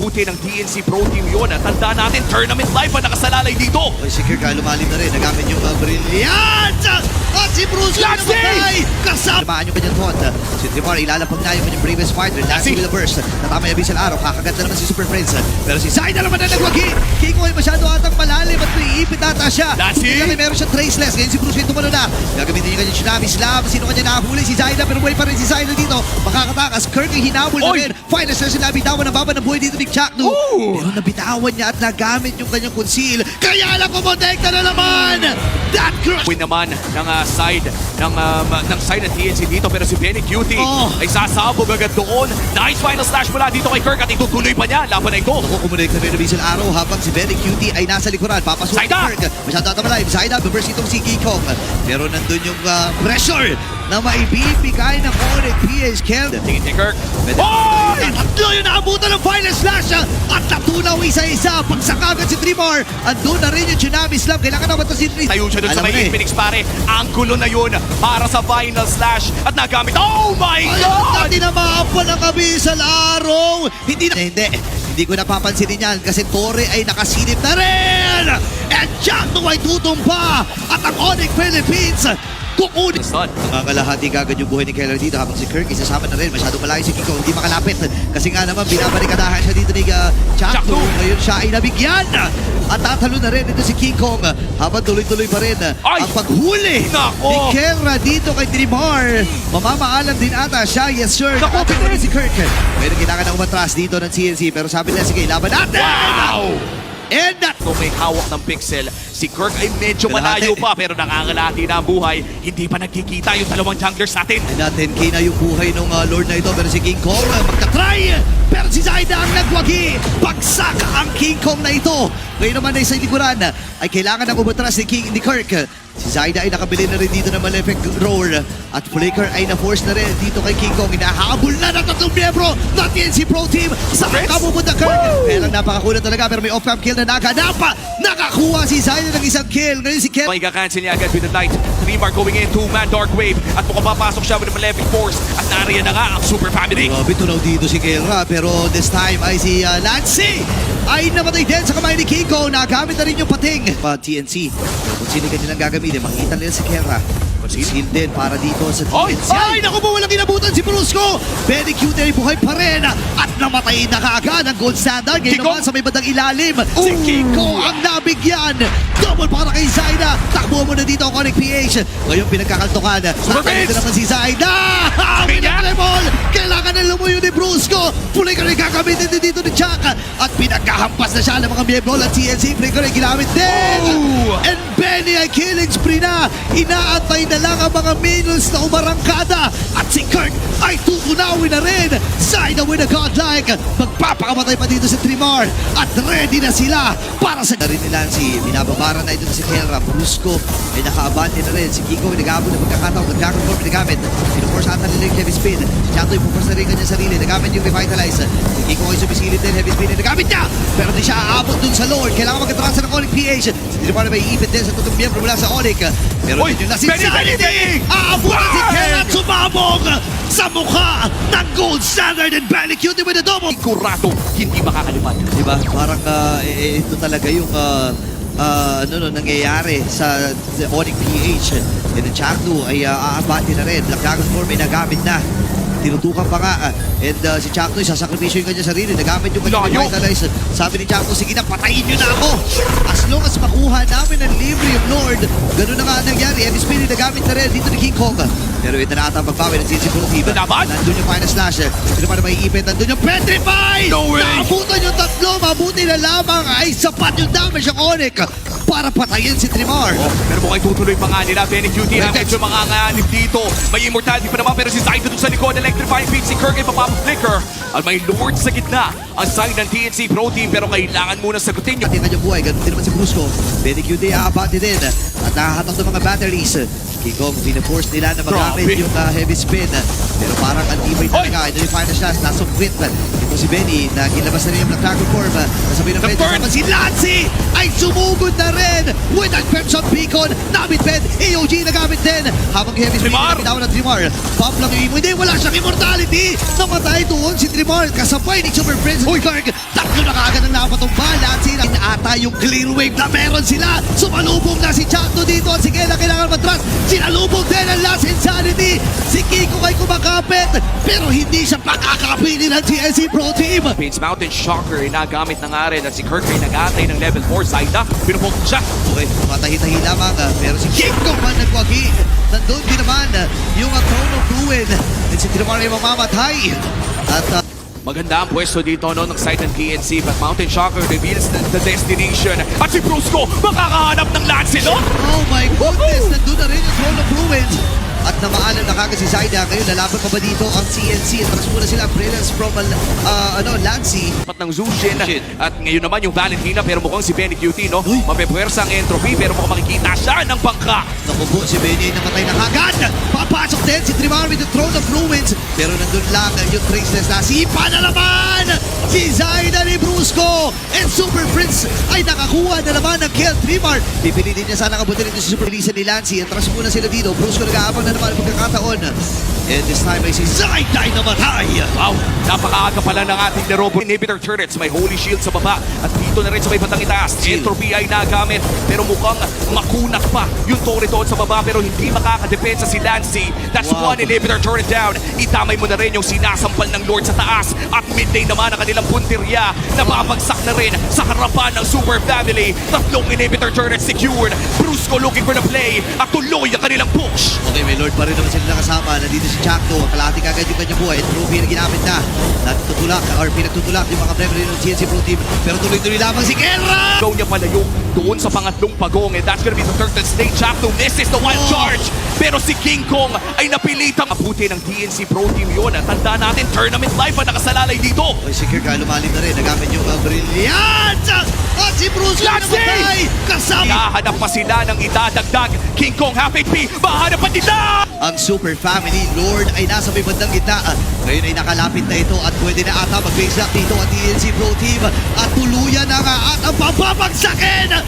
mabuti ng DNC Pro Team yun. At tandaan natin, tournament life ang nakasalalay dito. Ay, si Kirk lumalim na rin. Nagamit yung brilliant! At si Bruce na Lassie! namatay! Kasama! Tamaan yung kanyang taunt. Si Trimar ilalapag na yung kanyang bravest fighter. Lassie with a burst. Natama yung Abyssal Arrow. Kakaganda naman si Super Friends. Pero si Zaida naman na nagwagi. Kiko ay masyado atang malalim at naiipit ata siya. Lassie! Hindi meron siyang traceless. Ngayon si Bruce Wayne tumalo na. Gagamitin yung kanyang Tsunami Slam. Sino kanya nakahuli? Si Zaida. Pero buhay pa rin si Zaida dito. Makakatakas. Kirk ay hinabol na rin. Finals na sila. Bitawan ang baba ng buhay dito ni Chaknu. Pero nabitawan niya at nagamit yung kanyang conceal. Kaya lang kumonekta na naman! That crush! Win naman ng side ng side ng TNC dito, pero si Benny Cutie ay sasabog agad doon. Nice final slash mula dito kay Kirk at itutuloy pa niya laban na ito. Ako kumonekta rin ng Abyssal Arrow habang si Benny Cutie ay nasa likuran. Papasok si Zaida! Kirk. Masyado ata malalim. Zaida, reverse itong si Kikong. Pero nandun yung pressure na maibibigay ng Onyx PH Kel. Tingin ni Kirk. Tatlo yung naabutan ng final slash at natunaw isa-isa. Pagsakagad si Trimar. Andun na rin yung Tsunami Slam. Kailangan naman ito si Trimar. Tayo siya doon sa may Infinix pare. Ang gulo na yun para sa final slash at nagamit. Oh my God! Dati na maapan ng Abyssal Arrow. Hindi ko napapansinin yan kasi Torre ay nakasilip na rin. And Jackno ay tutumpa. At ang Onyx Philippines kukunin. Nakakalahati kagad yung buhay ni Keller dito habang si Kirk isasama na rin. Masyado malayo si Kiko. Hindi makalapit. Kasi nga naman binabarikadahan siya dito ni Chakno. Ngayon siya ay nabigyan. At tatalo na rin ito si King Kong habang tuloy-tuloy pa rin ang paghuli ni Kerra dito kay Trimar. Mamamaalam din ata siya. Yes sir. Nakapit rin si Kirk. Pero kailangan na umatras dito ng CNC. Pero sabi nila, sige, laban natin! Wow! And that... So may hawak ng pixel. Si Kirk ay medyo malayo pa pero nangangalati na ang buhay. Hindi pa nagkikita yung dalawang junglers natin. Na 10k na yung buhay ng Lord na ito. Pero si King Kong magta-try. Pero si Zaida ang nagwagi. Bagsak ang King Kong na ito. Ngayon naman ay sa likuran ay kailangan ng umatras ni Kirk. Si Zaida ay nakabili na rin dito ng Malefic Roar. At Flicker ay na-force na rin dito kay King Kong. Hinahabol na ng tatlong miyembro ng TNC Pro Team. Saan ka pupunta, Kirk? Kaya lang napakakulat talaga pero may off-cam kill na naganap. Nakakuha si Zaida ng isang kill. Ngayon si Kirk. May kakancel niya agad with the Knight. Trimar going in, two-man Dark Wave. At mukhang papasok siya with the Malefic Force. At nariyan na nga ang Super Family. Bitunaw dito si Kelra pero this time ay si Lancy ay namatay din sa kamay ni Kiko. Nagamit na rin yung pating. TNC. Kung sino kanilang gagamitin, makikita nila si Kelra. Conceal din para dito sa TNC. Ay, naku po, walang inabutan si Brusco. Very cute ay buhay pa rin. At namatay na kaagad ang gold standard. Ngayon naman sa may bandang ilalim. Si Kiko ang nabigyan. Double para kay Zaida. Takbo mo na dito ang Onyx PH. Ngayon pinagkakaltokan. Nakakita naman si Zaida. Kailangan na lumuyo ni Brusco. Pulay ka rin gagamitin din dito ni Chuck. At pinagkahampas na siya ng mga miyembro ng TNC. Flicker ay ginamit din. And Benny ay killing spree na. Inaantay na lang ang mga minions na umarangkada. At si Kirk ay tutunawin na rin. Zaida with a godlike. Magpapakamatay pa dito si Trimar. At ready na sila para sa... Rin ni Lancy. Binababaran na ito si Kelra. Brusco ay naka-abante na rin. Si Kiko ay nag-aabot ng pagkakataon. Nag-conform pinagamit. Pinuforce ata nila yung heavy spin. Si Chato ay pupos na rin kanyang sarili. Nagamit yung revitalize. Si Kiko ay sumisilip din. Heavy spin ay nagamit niya. Pero di siya aabot dun sa Lord. Kailangan mag-atrasa ng Onyx PH. Si Trimar may iipit din sa tutong miyembro mula sa Onyx. Pero yun na si Sanity! Aabutan si Kelra at sumabog sa mukha ng gold standard and Belly Cutie with a double. Sigurado, hindi makakalimutan. Diba? Parang ito talaga yung nangyayari sa Onyx PH. And the Chaknu ay aabati na rin. Black Dragon Form ay nagamit na. Tinutukan pa nga. And si Chaknu ay sasakripisyo yung kanyang sarili. Nagamit yung kanyang revitalize. Sabi ni Chaknu, sige na, patayin nyo na ako. As long as makuha namin ang libre yung Lord. Ganun na nga nangyari. And Spirit nagamit na rin dito ni King Kong. Pero ito na ata ang pagbawi ng CNC Pro Team. Nandun yung final slash. Sino pa na may ipit? Nandun yung Petrify! Naabutan yung tatlo. Mabuti na lamang ay sapat yung damage ng Onyx para patayin si Trimar. Pero mukhang tutuloy pa nga nila. Benny Cutie na medyo manganganib dito. May immortality pa naman pero si Zaida doon sa likod. Electrifying feed si Kirk ay papapaflicker. At may Lord sa gitna. Ang side ng TNC Pro Team pero kailangan muna sagutin nyo. At yung kanyang buhay. Ganun din naman si Brusco. Benny Cutie aabati din. At nakahatak ng mga batteries. Kikong, pinaforce nila na magamit yung heavy spin. Pero parang antibay talaga. Ito yung final slash. Nasungkwit. Ito si Benny na ginlabas na rin yung Black Dragon Form. Nasabi ng medyo naman si Lancy ay sumugod na rin with that Crimson Beacon. Nabit bed. AOG nagamit din. Habang heavy spin na bitaw ng Trimar. Pop lang yung imo. Hindi, wala siyang immortality. Namatay doon si Trimar. Kasabay ni Super Prince. Kirk. Tatlo yata yung clear wave na meron sila. Sumalubong na si Chakto dito at si Kela kailangan matras. Sinalubong din ang Last Insanity. Si Kiko ay kumakapit pero hindi siya pakakapili ng TNC Pro Team. Pains Mountain Shocker ay nagamit na nga rin at si Kirk ay nag-atay ng level 4. Zaida, pinupok siya. Okay, matahi-tahi lamang pero si Kiko man nagwagi. Nandun din naman yung Throne of Ruin. At si Trimar ay mamamatay. At Maganda ang pwesto dito no, ng side ng TNC, but Mountain Shocker reveals the destination. At si Brusco makakahanap ng Lancelot! oh my goodness, nandun na rin yung Throne of Ruins. At namaalam na kagad si Zaida. Ngayon, lalaban pa ba dito ang CNC? At taras muna sila, Brilliance from Lancy. Pat ng Zushin. At ngayon naman yung Valentina, pero mukhang si Benny Cutie, no? Mapepwersa ang entropy, pero mukhang makikita siya ng bangka. Naku po, si Benny ay namatay na kagad. Papasok din si Trimar with the Throne of Ruins. Pero nandun lang yung Traceless na sipa na naman. Si Zaida ni Brusco. And Super Prince ay nakakuha na naman ng kill. Trimar, pipilitin niya sana kabutin ito si Super Lisa ni Lancy. At taras muna sila dito. Brusco nag-aabang na naman ang pagkakataon. And this time ay si Zaida ay namatay. Wow, napakaaga pala ng ating Nerobo inhibitor turrets. May Holy Shield sa baba at dito na rin sa may batang itaas. Entropy ay nagamit pero mukhang makunat pa yung turret doon sa baba pero hindi makakadepensa si Lancy. That's one inhibitor turret down. Itamay mo na rin yung sinasampal ng Lord sa taas at midday naman ang kanilang puntirya. Nababagsak na rin sa harapan ng Super Family. Tatlong inhibitor turrets secured. Brusco looking for the play at tuloy ang kanilang push. Okay, may Lord pa rin naman sila nakasama. Nandito si Chakto. Kalahati kagad yung kanyang buhay. Trophy na ginamit na. Natutulak or pinagtutulak yung mga member ng TNC Pro Team. Pero tuloy-tuloy lamang si Kelra! Go niya palayo doon sa pangatlong pagong and that's gonna be the third stage. Chakto misses the wild charge. Pero si King Kong ay napilitang abuti ng TNC Pro Team yun. At tanda natin, tournament life ang nakasalalay dito. Okay, si Kirk lumalim na rin. Nagamit yung brilliant! At si Bruce ay namatay! Kasama! Nahanap pa sila ng idadagdag. King Kong half HP, mahanap pa nila! Ang Super Family Lord ay nasa may bandang gitna. Ngayon ay nakalapit na ito at pwede na ata mag-base up dito ang TNC Pro Team. At tuluyan na nga at ang bababagsakin